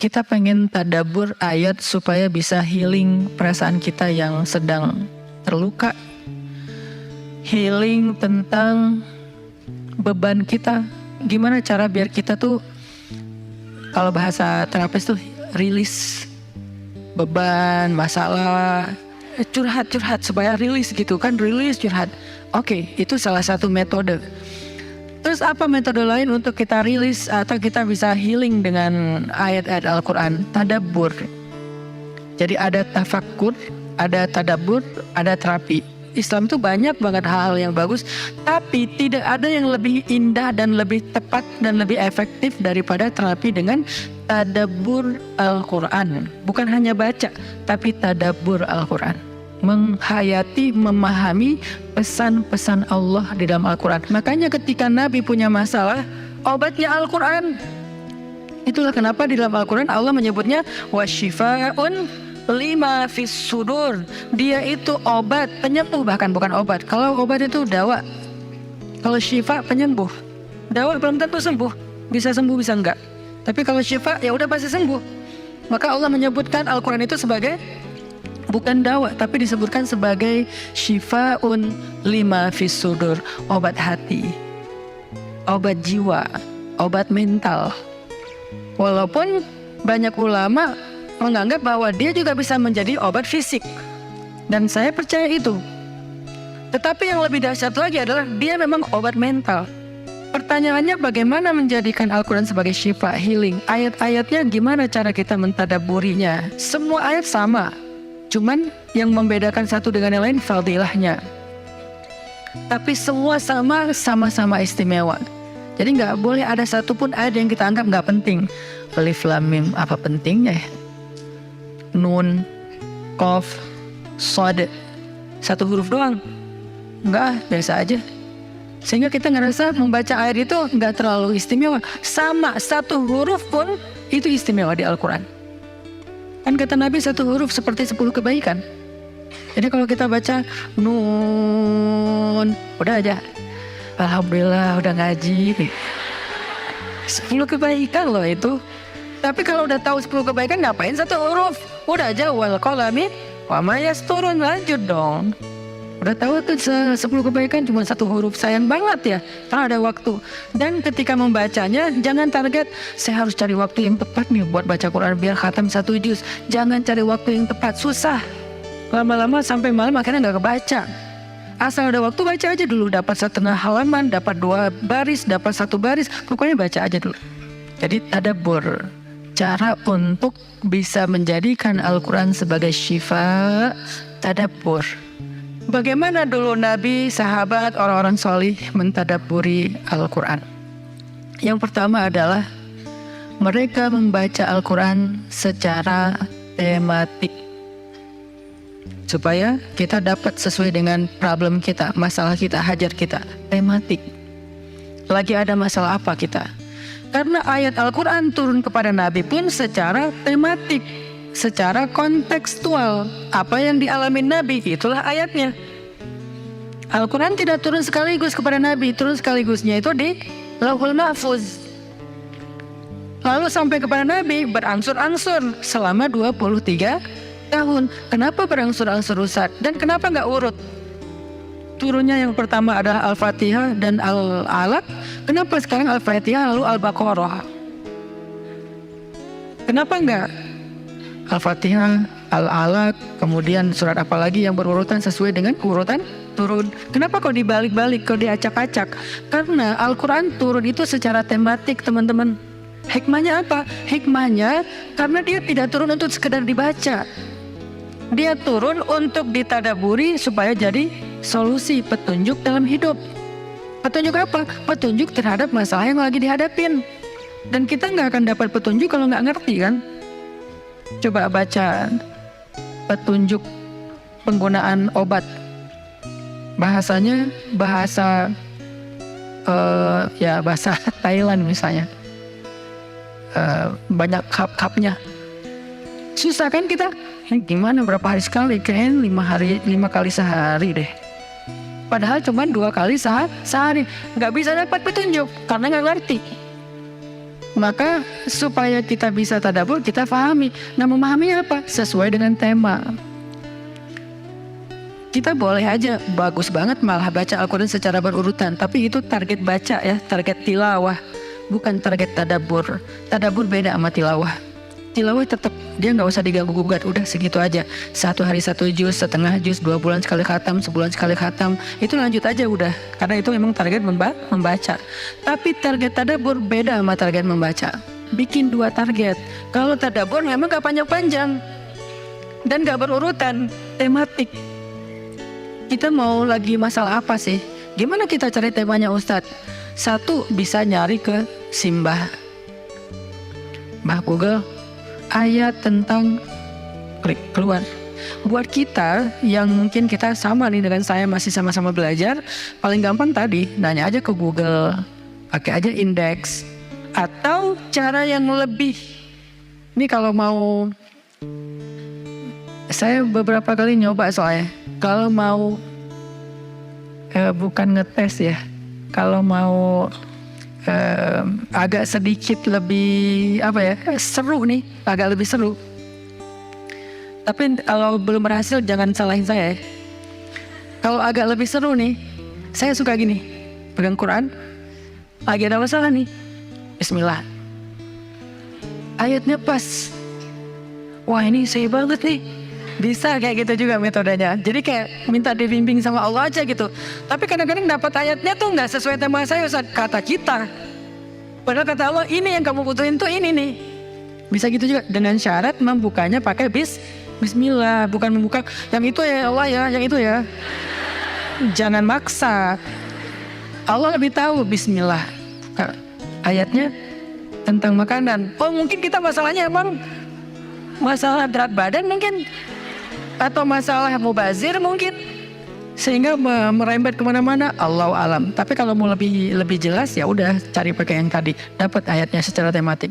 kita pengen tadabbur ayat supaya bisa healing perasaan kita yang sedang terluka, healing tentang beban kita. Gimana cara biar kita tuh, kalau bahasa terapis tuh, rilis beban, masalah, curhat supaya rilis gitu kan, rilis curhat. Oke, itu salah satu metode. Terus apa metode lain untuk kita rilis atau kita bisa healing dengan ayat-ayat Al-Quran? Tadabbur. Jadi ada tafakkur, ada tadabbur, ada terapi. Islam itu banyak banget hal-hal yang bagus, tapi tidak ada yang lebih indah dan lebih tepat dan lebih efektif daripada terapi dengan tadabbur Al-Quran. Bukan hanya baca, tapi tadabbur Al-Quran. Menghayati, memahami pesan-pesan Allah di dalam Al-Quran. Makanya ketika Nabi punya masalah, obatnya Al-Quran. Itulah kenapa di dalam Al-Quran Allah menyebutnya wasyifa'un lima fis sudur. Dia itu obat, penyembuh, bahkan bukan obat. Kalau obat itu dawa, kalau syifa penyembuh. Dawa belum tentu sembuh, bisa sembuh bisa enggak. Tapi kalau syifa ya udah pasti sembuh. Maka Allah menyebutkan Al-Quran itu sebagai bukan dawa, tapi disebutkan sebagai syifa'un lima fis sudur, obat hati, obat jiwa, obat mental. Walaupun banyak ulama menganggap bahwa dia juga bisa menjadi obat fisik, dan saya percaya itu. Tetapi yang lebih dahsyat lagi adalah dia memang obat mental. Pertanyaannya, bagaimana menjadikan Al-Quran sebagai syifa, healing? Ayat-ayatnya gimana cara kita mentadabburinya? Semua ayat sama, cuman yang membedakan satu dengan yang lain fadilahnya. Tapi semua sama-sama istimewa. Jadi nggak boleh ada satupun ayat yang kita anggap nggak penting. Alif Lam Mim, apa pentingnya ya? Nun, Qaf, Shad, satu huruf doang. Enggak, biasa aja. Sehingga kita ngerasa membaca ayat itu nggak terlalu istimewa. Sama, satu huruf pun itu istimewa di Al-Quran. Kan kata Nabi satu huruf seperti 10 kebaikan. Jadi kalau kita baca Nun, udah aja, alhamdulillah udah ngaji. 10 kebaikan loh itu. Tapi kalau udah tahu 10 kebaikan, ngapain satu huruf? Udah aja wal qalami wa ma yasturun, lanjut dong. Udah tahu tuh 10 kebaikan cuma satu huruf, sayang banget ya, karena ada waktu. Dan ketika membacanya jangan target saya harus cari waktu yang tepat nih buat baca Quran biar khatam 1 juz. Jangan cari waktu yang tepat, susah. Lama-lama sampai malam akhirnya nggak kebaca. Asal ada waktu baca aja dulu, dapat setengah halaman, dapat 2 baris, dapat 1 baris, pokoknya baca aja dulu. Jadi tadabbur, cara untuk bisa menjadikan Al-Quran sebagai syifa, tadabbur. Bagaimana dulu Nabi, sahabat, orang-orang solih mentadabburi Al-Quran? Yang pertama adalah mereka membaca Al-Quran secara tematik, supaya kita dapat sesuai dengan problem kita, masalah kita, hajat kita. Tematik. Lagi ada masalah apa kita? Karena ayat Al-Quran turun kepada Nabi pun secara tematik, secara kontekstual. Apa yang dialami Nabi, itulah ayatnya. Al-Quran tidak turun sekaligus kepada Nabi, turun sekaligusnya itu di Lauhul Mahfuz. Lalu sampai kepada Nabi berangsur-angsur selama 23 tahun. Kenapa berangsur-angsur Ustaz? Dan kenapa nggak urut? Turunnya yang pertama adalah Al-Fatihah dan Al-Alaq. Kenapa sekarang Al-Fatihah lalu Al-Baqarah? Kenapa enggak Al-Fatihah, Al-Alaq, kemudian surat apa lagi yang berurutan sesuai dengan urutan turun? Kenapa kok dibalik-balik, kok diacak-acak? Karena Al-Quran turun itu secara tematik, teman-teman. Hikmahnya apa? Hikmahnya karena dia tidak turun untuk sekedar dibaca. Dia turun untuk ditadaburi supaya jadi solusi, petunjuk dalam hidup. Petunjuk apa? Petunjuk terhadap masalah yang lagi dihadapin. Dan kita nggak akan dapat petunjuk kalau nggak ngerti kan? Coba baca petunjuk penggunaan obat. Bahasanya bahasa bahasa Thailand misalnya. Banyak kap-kapnya. Susah kan kita? Gimana berapa hari sekali? Kayaknya 5 kali sehari deh. Padahal cuma 2 kali sehari. Nggak bisa dapat petunjuk karena nggak ngerti. Maka supaya kita bisa tadabbur, kita pahami. Nah, memahaminya apa? Sesuai dengan tema. Kita boleh aja bagus banget malah baca Al-Quran secara berurutan, tapi itu target baca ya, target tilawah, bukan target tadabbur. Tadabbur beda sama tilawah. Tilawah tetap dia nggak usah diganggu gugat, udah segitu aja. 1 hari 1 juz, setengah juz, 2 bulan sekali khatam, sebulan sekali khatam, itu lanjut aja udah. Karena itu memang target membaca. Tapi target tadabbur beda sama target membaca. Bikin 2 target. Kalau tadabbur memang gak panjang-panjang dan gak berurutan, tematik. Kita mau lagi masalah apa sih? Gimana kita cari temanya Ustadz? 1, bisa nyari ke Simbah Google, ayat tentang, klik keluar. Buat kita yang mungkin kita sama nih dengan saya, masih sama-sama belajar, paling gampang tadi nanya aja ke Google, pakai aja indeks. Atau cara yang lebih, ini kalau mau, saya beberapa kali nyoba soalnya, kalau mau bukan ngetes ya, kalau mau agak sedikit lebih seru nih, agak lebih seru. Tapi kalau belum berhasil jangan salahin saya. Kalau agak lebih seru nih, saya suka gini, pegang Quran, lagi ada masalah nih, Bismillah, ayatnya pas, wah ini saya banget nih. Bisa kayak gitu juga metodenya. Jadi kayak minta dibimbing sama Allah aja gitu. Tapi kadang-kadang dapat ayatnya tuh nggak sesuai tema saya, Ustaz, kata kita. Padahal kata Allah ini yang kamu butuhin tuh ini nih. Bisa gitu juga dengan syarat membukanya pakai Bismillah, bukan membuka yang itu ya Allah ya, yang itu ya. Jangan maksa. Allah lebih tahu. Bismillah. Ayatnya tentang makanan. Oh mungkin kita masalahnya emang masalah berat badan mungkin, atau masalah mubazir mungkin, sehingga merembet kemana-mana. Allahu alam. Tapi kalau mau lebih jelas ya udah cari pakai yang tadi, dapat ayatnya secara tematik.